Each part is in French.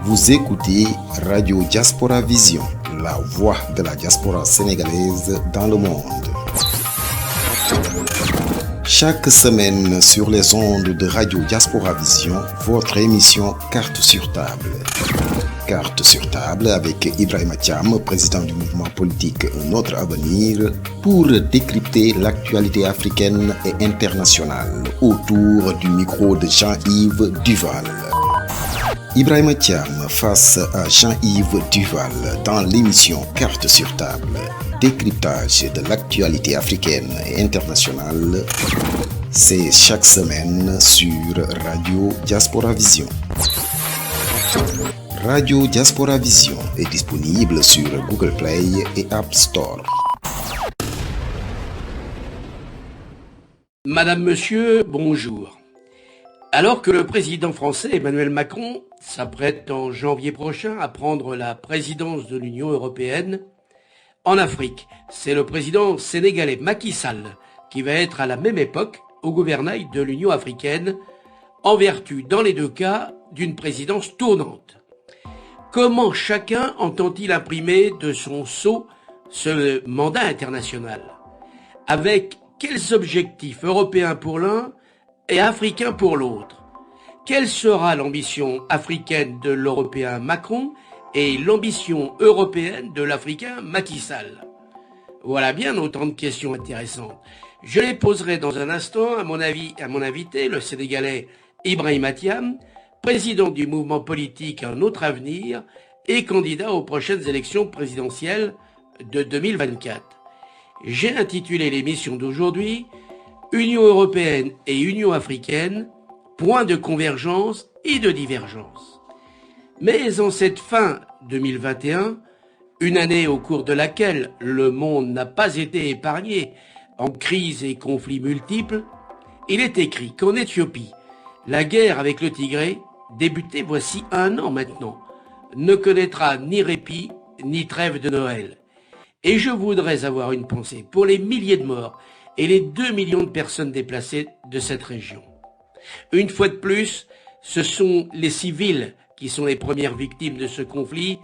Vous écoutez Radio Diaspora Vision, la voix de la diaspora sénégalaise dans le monde. Chaque semaine sur les ondes de Radio Diaspora Vision, votre émission Carte sur table. Carte sur table avec Ibrahima Thiam, président du mouvement politique Notre Avenir, pour décrypter l'actualité africaine et internationale autour du micro de Jean-Yves Duval. Ibrahima Thiam face à Jean-Yves Duval dans l'émission Carte sur table, décryptage de l'actualité africaine et internationale. C'est chaque semaine sur Radio Diaspora Vision. Radio Diaspora Vision est disponible sur Google Play et App Store. Madame, Monsieur, bonjour. Alors que le président français Emmanuel Macron s'apprête en janvier prochain à prendre la présidence de l'Union européenne, en Afrique, c'est le président sénégalais Macky Sall qui va être à la même époque au gouvernail de l'Union africaine, en vertu, dans les deux cas, d'une présidence tournante. Comment chacun entend-il imprimer de son sceau ce mandat international? Avec quels objectifs européens pour l'un et africains pour l'autre? Quelle sera l'ambition africaine de l'Européen Macron et l'ambition européenne de l'Africain Macky Sall? Voilà bien autant de questions intéressantes. Je les poserai dans un instant à mon invité, le Sénégalais Ibrahima Thiam, président du mouvement politique Un autre avenir et candidat aux prochaines élections présidentielles de 2024. J'ai intitulé l'émission d'aujourd'hui Union européenne et Union africaine, point de convergence et de divergence. Mais en cette fin 2021, une année au cours de laquelle le monde n'a pas été épargné en crises et conflits multiples, il est écrit qu'en Éthiopie, la guerre avec le Tigré, débutée voici 1 an maintenant, ne connaîtra ni répit ni trêve de Noël. Et je voudrais avoir une pensée pour les milliers de morts et les 2 millions de personnes déplacées de cette région. Une fois de plus, ce sont les civils qui sont les premières victimes de ce conflit,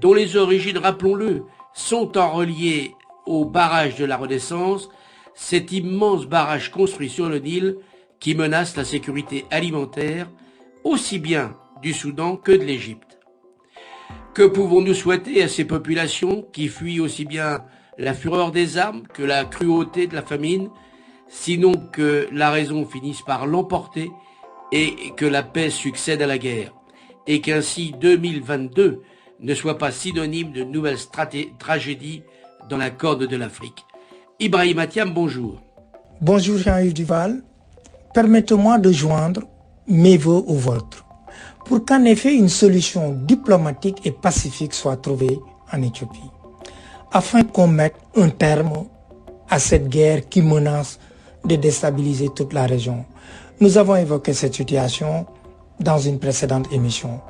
dont les origines, rappelons-le, sont en reliées au barrage de la Renaissance, cet immense barrage construit sur le Nil qui menace la sécurité alimentaire, aussi bien du Soudan que de l'Égypte. Que pouvons-nous souhaiter à ces populations qui fuient aussi bien la fureur des armes que la cruauté de la famine, sinon que la raison finisse par l'emporter et que la paix succède à la guerre, et qu'ainsi 2022 ne soit pas synonyme de nouvelles tragédies dans la corne de l'Afrique. Ibrahima Thiam, bonjour. Bonjour Jean-Yves Duval. Permettez-moi de joindre mes vœux aux vôtres pour qu'en effet une solution diplomatique et pacifique soit trouvée en Éthiopie, afin qu'on mette un terme à cette guerre qui menace de déstabiliser toute la région. Nous avons évoqué cette situation dans une précédente émission.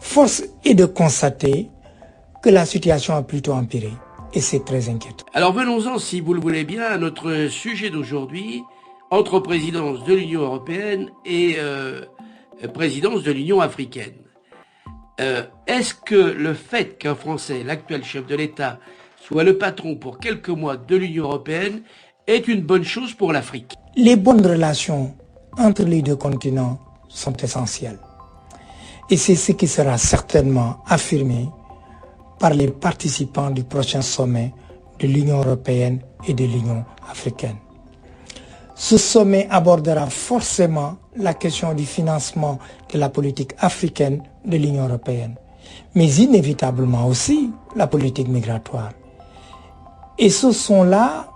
Force est de constater que la situation a plutôt empiré et c'est très inquiétant. Alors venons-en, si vous le voulez bien, à notre sujet d'aujourd'hui, entre présidence de l'Union européenne et présidence de l'Union africaine. Est-ce que le fait qu'un Français, l'actuel chef de l'État, soit le patron pour quelques mois de l'Union européenne est une bonne chose pour l'Afrique? Les bonnes relations entre les deux continents sont essentielles. Et c'est ce qui sera certainement affirmé par les participants du prochain sommet de l'Union européenne et de l'Union africaine. Ce sommet abordera forcément la question du financement de la politique africaine de l'Union européenne, mais inévitablement aussi la politique migratoire. Et ce sont là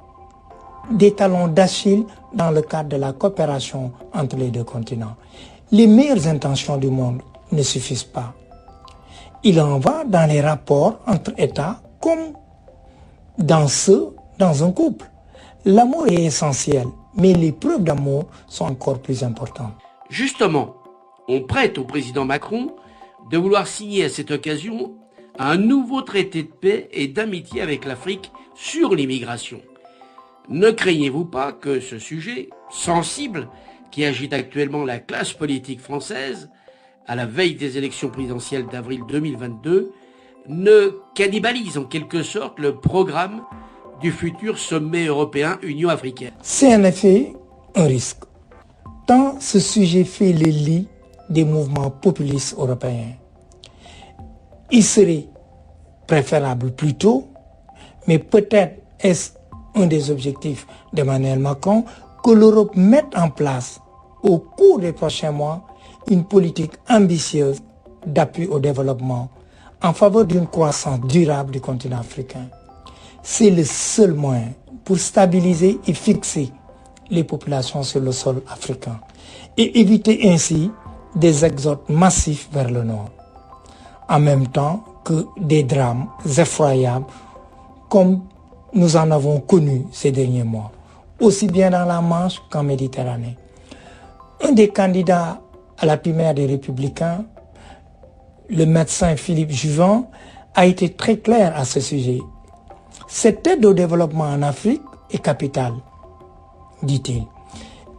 des talons d'Achille dans le cadre de la coopération entre les deux continents. Les meilleures intentions du monde ne suffisent pas. Il en va dans les rapports entre États comme dans un couple. L'amour est essentiel, mais les preuves d'amour sont encore plus importantes. Justement, on prête au président Macron de vouloir signer à cette occasion un nouveau traité de paix et d'amitié avec l'Afrique sur l'immigration. Ne craignez-vous pas que ce sujet sensible qui agite actuellement la classe politique française à la veille des élections présidentielles d'avril 2022, ne cannibalise en quelque sorte le programme du futur sommet européen Union africaine. C'est en effet un risque, tant ce sujet fait le lit des mouvements populistes européens. Il serait préférable plus tôt, mais peut-être est-ce un des objectifs d'Emmanuel Macron, que l'Europe mette en place au cours des prochains mois une politique ambitieuse d'appui au développement en faveur d'une croissance durable du continent africain. C'est le seul moyen pour stabiliser et fixer les populations sur le sol africain et éviter ainsi des exodes massifs vers le nord, en même temps que des drames effroyables comme nous en avons connu ces derniers mois, aussi bien dans la Manche qu'en Méditerranée. Un des candidats à la primaire des Républicains, le médecin Philippe Juvin, a été très clair à ce sujet. Cette aide au développement en Afrique est capitale, dit-il.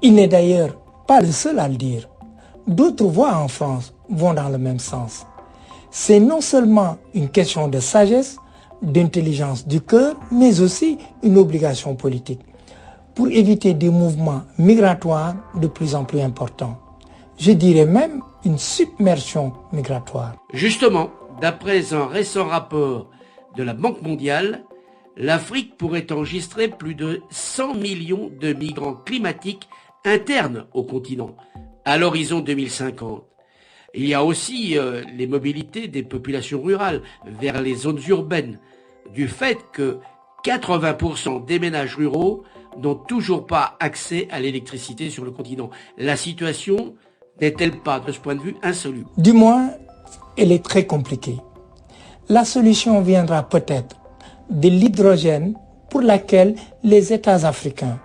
Il n'est d'ailleurs pas le seul à le dire. D'autres voix en France vont dans le même sens. C'est non seulement une question de sagesse, d'intelligence du cœur, mais aussi une obligation politique pour éviter des mouvements migratoires de plus en plus importants. Je dirais même une submersion migratoire. Justement, d'après un récent rapport de la Banque mondiale, l'Afrique pourrait enregistrer plus de 100 millions de migrants climatiques internes au continent à l'horizon 2050. Il y a aussi les mobilités des populations rurales vers les zones urbaines, du fait que 80% des ménages ruraux n'ont toujours pas accès à l'électricité sur le continent. La situation n'est-elle pas, de ce point de vue, insoluble? Du moins, elle est très compliquée. La solution viendra peut-être de l'hydrogène, pour laquelle les États africains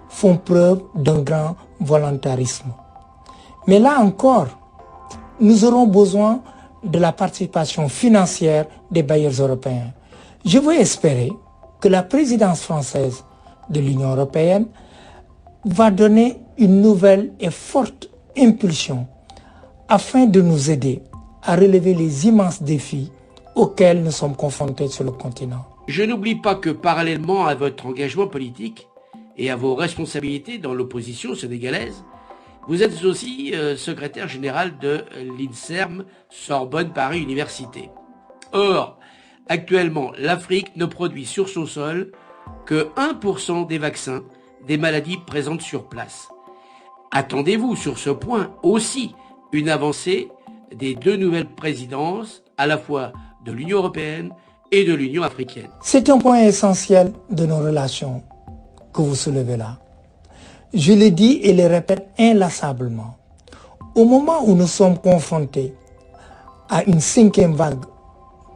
font preuve d'un grand volontarisme. Mais là encore, nous aurons besoin de la participation financière des bailleurs européens. Je veux espérer que la présidence française de l'Union européenne va donner une nouvelle et forte impulsion afin de nous aider à relever les immenses défis auxquels nous sommes confrontés sur le continent. Je n'oublie pas que parallèlement à votre engagement politique et à vos responsabilités dans l'opposition sénégalaise, vous êtes aussi secrétaire général de l'INSERM Sorbonne Paris Université. Or, actuellement, l'Afrique ne produit sur son sol que 1% des vaccins des maladies présentes sur place. Attendez-vous sur ce point aussi une avancée des deux nouvelles présidences, à la fois de l'Union européenne et de l'Union africaine? C'est un point essentiel de nos relations que vous soulevez là. Je le dis et le répète inlassablement. Au moment où nous sommes confrontés à une 5e vague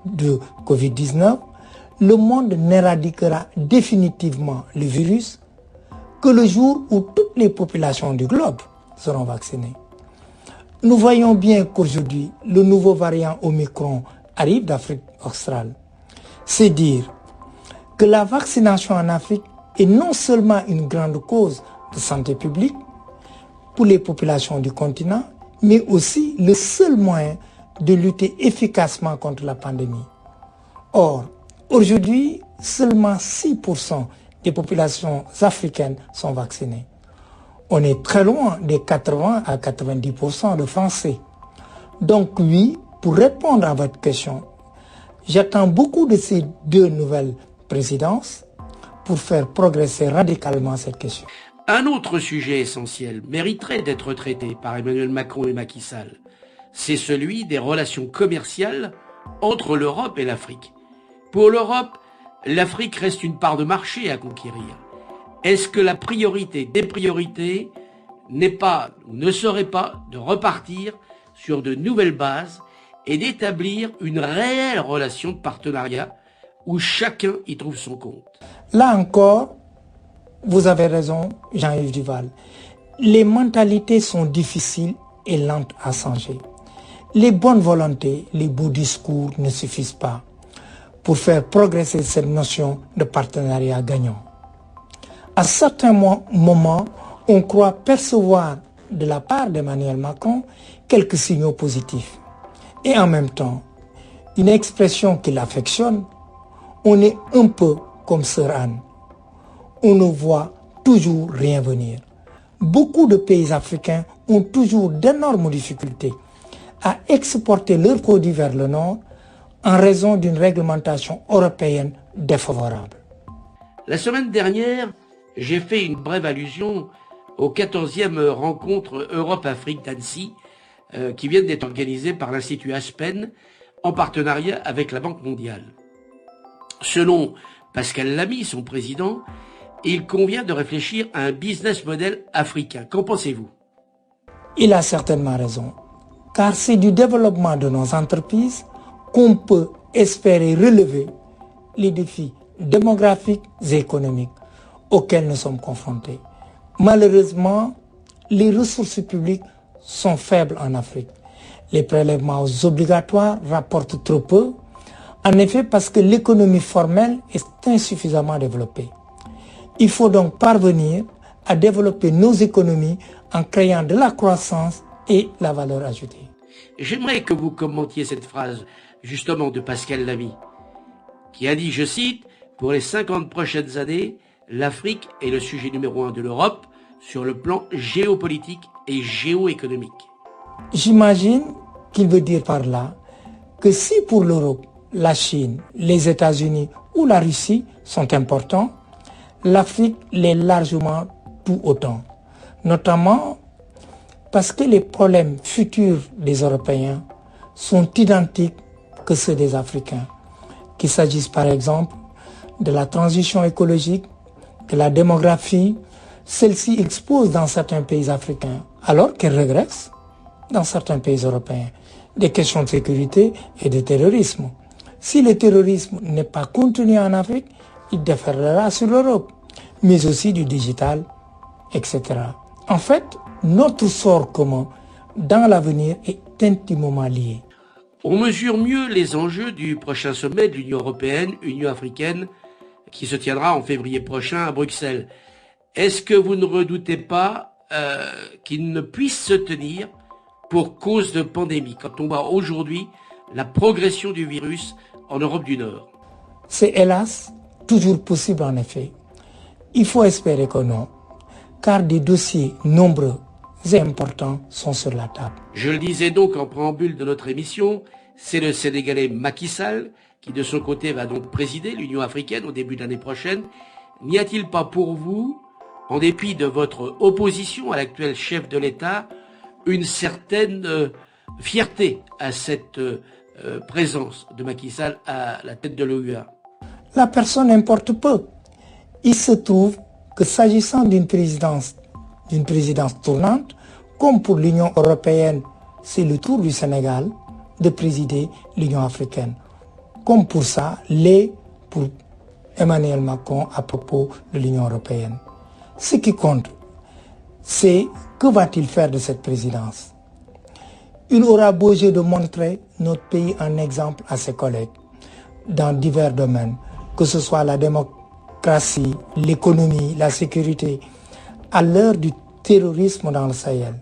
de Covid-19, le monde n'éradiquera définitivement le virus que le jour où toutes les populations du globe seront vaccinées. Nous voyons bien qu'aujourd'hui, le nouveau variant Omicron arrive d'Afrique australe. C'est dire que la vaccination en Afrique est non seulement une grande cause de santé publique pour les populations du continent, mais aussi le seul moyen de lutter efficacement contre la pandémie. Or, aujourd'hui, seulement 6% des populations africaines sont vaccinées. On est très loin des 80 à 90% de Français. Donc oui, pour répondre à votre question, j'attends beaucoup de ces deux nouvelles présidences pour faire progresser radicalement cette question. Un autre sujet essentiel mériterait d'être traité par Emmanuel Macron et Macky Sall. C'est celui des relations commerciales entre l'Europe et l'Afrique. Pour l'Europe, l'Afrique reste une part de marché à conquérir. Est-ce que la priorité des priorités n'est pas ou ne serait pas de repartir sur de nouvelles bases et d'établir une réelle relation de partenariat où chacun y trouve son compte? Là encore, vous avez raison, Jean-Yves Duval. Les mentalités sont difficiles et lentes à changer. Les bonnes volontés, les beaux discours ne suffisent pas pour faire progresser cette notion de partenariat gagnant. À certains moments, on croit percevoir de la part d'Emmanuel Macron quelques signaux positifs. Et en même temps, une expression qu'il affectionne, on est un peu comme Sir Anne. On ne voit toujours rien venir. Beaucoup de pays africains ont toujours d'énormes difficultés à exporter leurs produits vers le nord en raison d'une réglementation européenne défavorable. La semaine dernière, j'ai fait une brève allusion aux 14e rencontres Europe-Afrique d'Annecy qui viennent d'être organisées par l'Institut Aspen en partenariat avec la Banque mondiale. Selon Pascal Lamy, son président, il convient de réfléchir à un business model africain. Qu'en pensez-vous? Il a certainement raison, car c'est du développement de nos entreprises qu'on peut espérer relever les défis démographiques et économiques auxquels nous sommes confrontés. Malheureusement, les ressources publiques sont faibles en Afrique. Les prélèvements obligatoires rapportent trop peu, en effet parce que l'économie formelle est insuffisamment développée. Il faut donc parvenir à développer nos économies en créant de la croissance et la valeur ajoutée. J'aimerais que vous commentiez cette phrase, justement, de Pascal Lamy, qui a dit, je cite, « Pour les 50 prochaines années, l'Afrique est le sujet numéro 1 de l'Europe sur le plan géopolitique et géoéconomique. » J'imagine qu'il veut dire par là que si pour l'Europe, la Chine, les États-Unis ou la Russie sont importants, l'Afrique l'est largement tout autant, notamment parce que les problèmes futurs des Européens sont identiques que ceux des Africains, qu'il s'agisse par exemple de la transition écologique, de la démographie. Celle-ci expose dans certains pays africains, alors qu'elle régresse dans certains pays européens, des questions de sécurité et de terrorisme. Si le terrorisme n'est pas contenu en Afrique, il déferlera sur l'Europe, mais aussi du digital, etc. En fait, notre sort commun dans l'avenir est intimement lié. On mesure mieux les enjeux du prochain sommet de l'Union européenne, Union africaine, qui se tiendra en février prochain à Bruxelles. Est-ce que vous ne redoutez pas qu'il ne puisse se tenir pour cause de pandémie, quand on voit aujourd'hui la progression du virus en Europe du Nord? C'est hélas toujours possible en effet. Il faut espérer que non, car des dossiers nombreux et importants sont sur la table. Je le disais donc en préambule de notre émission, c'est le Sénégalais Macky Sall qui de son côté va donc présider l'Union africaine au début de l'année prochaine. N'y a-t-il pas pour vous, en dépit de votre opposition à l'actuel chef de l'État, une certaine fierté à cette présence de Macky Sall à la tête de l'OUA? La personne importe peu. Il se trouve que s'agissant d'une présidence tournante, comme pour l'Union européenne, c'est le tour du Sénégal de présider l'Union africaine. Comme pour ça, l'est pour Emmanuel Macron à propos de l'Union européenne. Ce qui compte, c'est que va-t-il faire de cette présidence? Il aura beau jeu de montrer notre pays en exemple à ses collègues dans divers domaines, que ce soit la démocratie, l'économie, la sécurité, à l'heure du terrorisme dans le Sahel.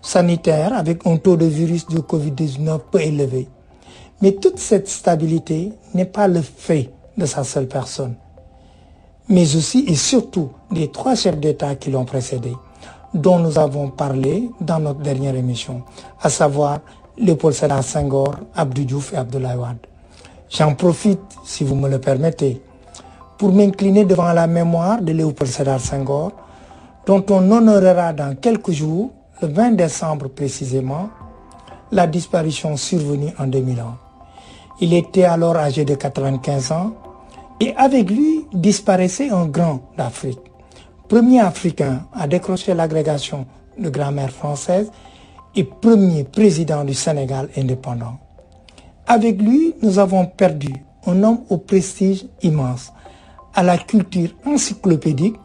Sanitaire, avec un taux de virus du Covid-19 peu élevé. Mais toute cette stabilité n'est pas le fait de sa seule personne, mais aussi et surtout des 3 chefs d'État qui l'ont précédé, dont nous avons parlé dans notre dernière émission, à savoir Léopold Sédar Senghor, Abdou Diouf et Abdoulaye Wade. J'en profite, si vous me le permettez, pour m'incliner devant la mémoire de Léopold Sédar Senghor, dont on honorera dans quelques jours, le 20 décembre précisément, la disparition survenue en 2001. Il était alors âgé de 95 ans et avec lui disparaissait un grand d'Afrique. Premier Africain à décrocher l'agrégation de grammaire française et premier président du Sénégal indépendant. Avec lui, nous avons perdu un homme au prestige immense, à la culture encyclopédique,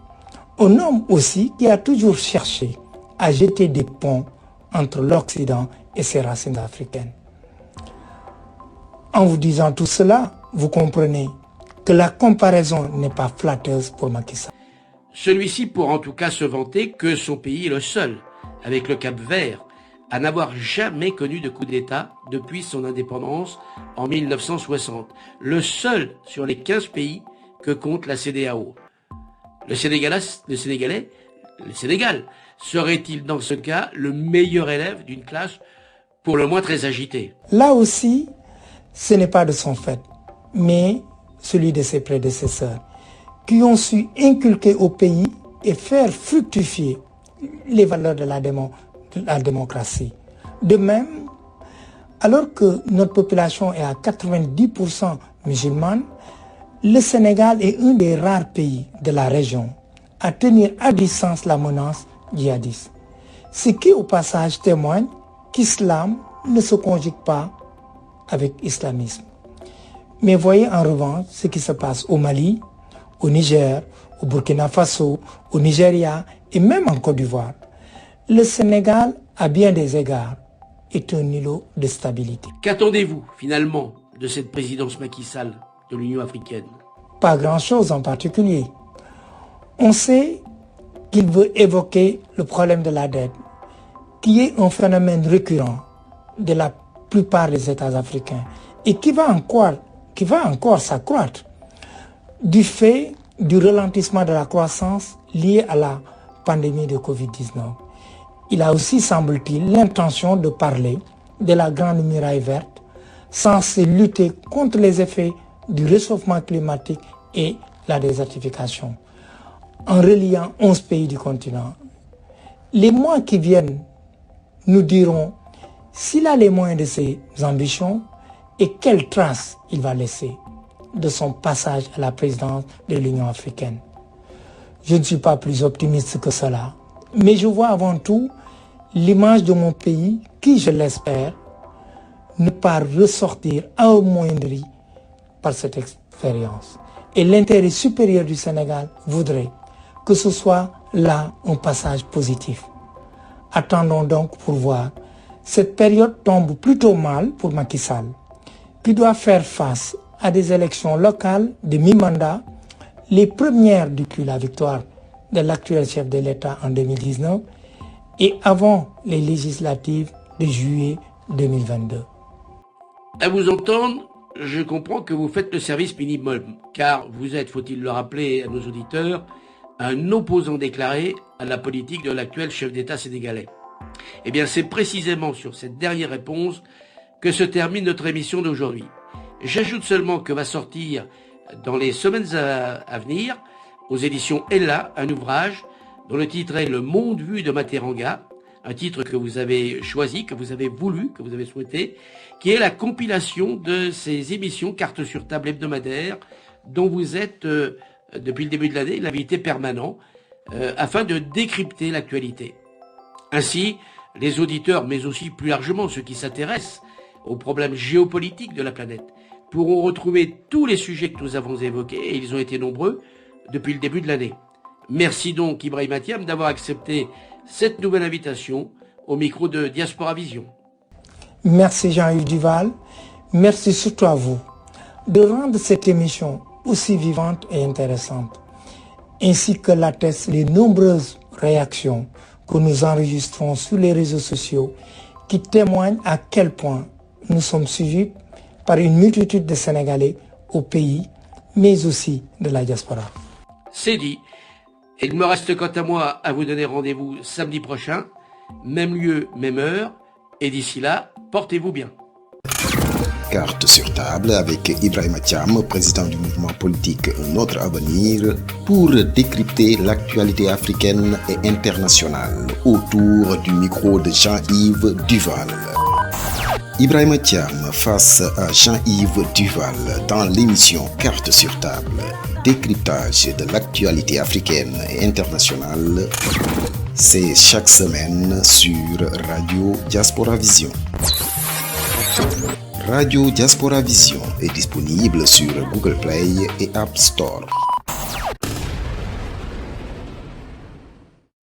un homme aussi qui a toujours cherché à jeter des ponts entre l'Occident et ses racines africaines. En vous disant tout cela, vous comprenez que la comparaison n'est pas flatteuse pour Macky Sall. Celui-ci pourra en tout cas se vanter que son pays est le seul avec le Cap-Vert, à n'avoir jamais connu de coup d'État depuis son indépendance en 1960. Le seul sur les 15 pays que compte la CEDEAO. Le Sénégal serait-il dans ce cas le meilleur élève d'une classe pour le moins très agitée? Là aussi, ce n'est pas de son fait, mais celui de ses prédécesseurs, qui ont su inculquer au pays et faire fructifier les valeurs de la démocratie. De même, alors que notre population est à 90% musulmane, le Sénégal est un des rares pays de la région à tenir à distance la menace djihadiste. Ce qui, au passage, témoigne qu'islam ne se conjugue pas avec islamisme. Mais voyez en revanche ce qui se passe au Mali, au Niger, au Burkina Faso, au Nigeria et même en Côte d'Ivoire. Le Sénégal, à bien des égards, est un îlot de stabilité. Qu'attendez-vous finalement de cette présidence Macky Sall de l'Union africaine? Pas grand-chose en particulier. On sait qu'il veut évoquer le problème de la dette, qui est un phénomène récurrent de la plupart des États africains et qui va encore s'accroître du fait du ralentissement de la croissance lié à la pandémie de Covid-19. Il a aussi, semble-t-il, l'intention de parler de la Grande Muraille verte, censée lutter contre les effets du réchauffement climatique et la désertification, en reliant 11 pays du continent. Les mois qui viennent nous diront s'il a les moyens de ses ambitions et quelles traces il va laisser de son passage à la présidence de l'Union africaine. Je ne suis pas plus optimiste que cela, mais je vois avant tout l'image de mon pays qui, je l'espère, ne pas ressortir amoindri par cette expérience. Et l'intérêt supérieur du Sénégal voudrait que ce soit là un passage positif. Attendons donc pour voir. Cette période tombe plutôt mal pour Macky Sall, qui doit faire face à des élections locales de mi-mandat, les premières depuis la victoire de l'actuel chef de l'État en 2019 et avant les législatives de juillet 2022. À vous entendre, je comprends que vous faites le service minimum, car vous êtes, faut-il le rappeler à nos auditeurs, un opposant déclaré à la politique de l'actuel chef d'État sénégalais. Eh bien, c'est précisément sur cette dernière réponse que se termine notre émission d'aujourd'hui. J'ajoute seulement que va sortir dans les semaines à venir, aux éditions Ella, un ouvrage dont le titre est Le Monde vu de Materanga, un titre que vous avez choisi, que vous avez voulu, que vous avez souhaité, qui est la compilation de ces émissions Cartes sur table hebdomadaires dont vous êtes, depuis le début de l'année, l'invité permanent, afin de décrypter l'actualité. Ainsi, les auditeurs, mais aussi plus largement ceux qui s'intéressent aux problèmes géopolitiques de la planète, pourront retrouver tous les sujets que nous avons évoqués, et ils ont été nombreux depuis le début de l'année. Merci donc Ibrahima Thiam d'avoir accepté cette nouvelle invitation au micro de Diaspora Vision. Merci Jean-Yves Duval, merci surtout à vous de rendre cette émission aussi vivante et intéressante, ainsi que l'attestent les nombreuses réactions que nous enregistrons sur les réseaux sociaux qui témoignent à quel point nous sommes suivis par une multitude de Sénégalais au pays, mais aussi de la diaspora. C'est dit. Et il me reste quant à moi à vous donner rendez-vous samedi prochain, même lieu, même heure, et d'ici là, portez-vous bien. Carte sur table avec Ibrahima Thiam, président du mouvement politique Notre Avenir, pour décrypter l'actualité africaine et internationale autour du micro de Jean-Yves Duval. Ibrahima Thiam face à Jean-Yves Duval dans l'émission Carte sur table, décryptage de l'actualité africaine et internationale. C'est chaque semaine sur Radio Diaspora Vision. Radio Diaspora Vision est disponible sur Google Play et App Store.